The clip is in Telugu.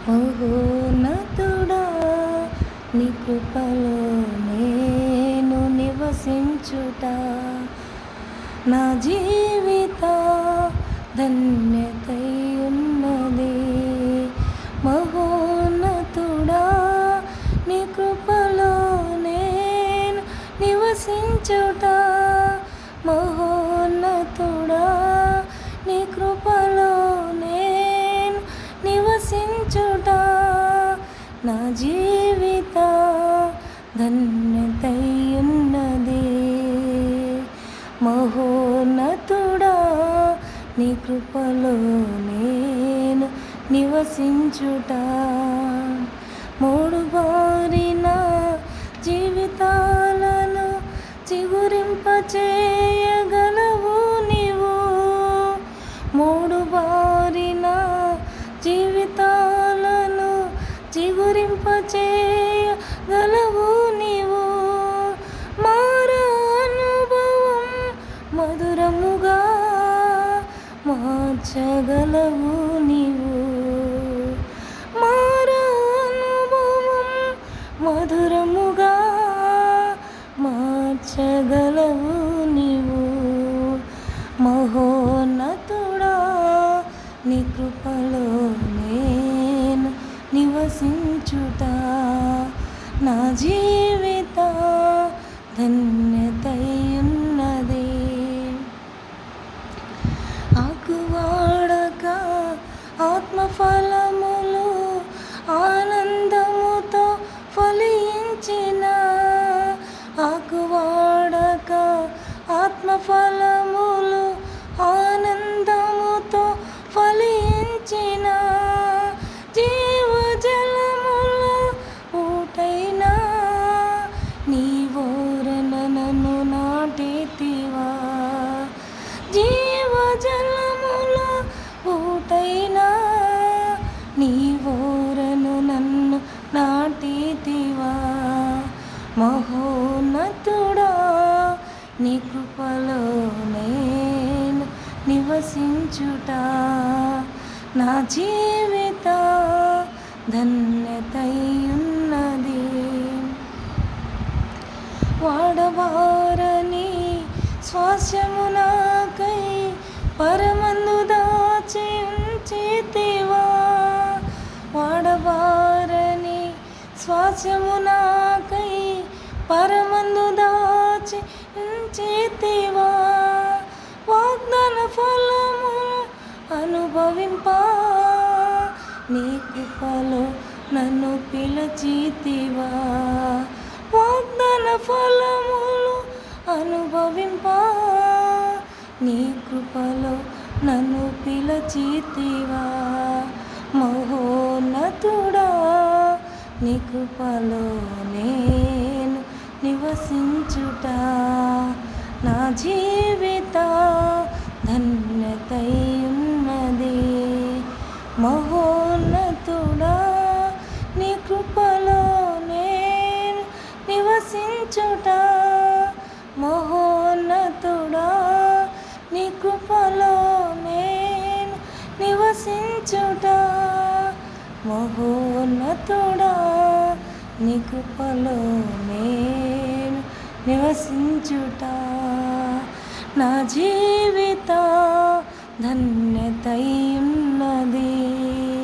మహోన్నతుడా నీ కృపలో నేను నివసించుట నా జీవిత ధన్యతై ఉన్నది. మహోన్నతుడా నీ కృపలో నేను నివసించుట మహోన్నతుడా నీ కృపలో నేను నివసించుట నా జీవిత ధన్యతై ఉన్నది. మహోన్నతుడా నీ కృపలో నేను నివసించుట మూడు బారిన జీవితాలను చిగురింపచేయగలవు నీవు. మూడు బారిన జీవితాలను చిగురింపచేయగలవు నీవు. మారా అనుభవం మధురముగా మార్చగలవు నీవు. మారా అనుభవం మధురముగా మార్చగలవు నీవు. మహోన్నతుడా నీ కృపలో నేను నివసించుట నా జీవిత ధన్యతై ఉన్నది. ఆకువాడక ఆత్మఫలములు ఆనందముతో ఫలించిన ఆకువాడక ఆత్మఫలములు ఆనందముతో ఫలించిన జీవజలముల ఊటైన నీ ఓరన నన్ను నాటితివా. జీవజలముల ఊటైన నీ ఓరను నన్ను నాటితివా. మహోన్నతుడా నీ కృపలో నేను నివసించుట నా జీవిత ధన్యతై ఉన్నది. వాడబారని స్వాస్యము నాకై పరమందు దాచి ఉంచితివా. వాడబారని స్వాస్యము నాకై పరమందు దాచి ఉంచితివా. వాగ్దాన ఫలము అనుభవింప నీ కృపలో నన్ను పిలిచితివా. వాగ్దాన ఫలములు అనుభవింప నీ కృపలో నన్ను పిలిచితివా. మహోన్నతుడా నీ కృపలో నేను నివసించుట నా జీవిత ధన్యతై ఉన్నది. మహోన్నతుడా నీ కృపలో నేను నివసించుట మహోన్నతుడా నీ కృపలో నేను నివసించుట మహోన్నతుడా నీ కృపలో నేను నివసించుట నా జీవిత ధన్యతై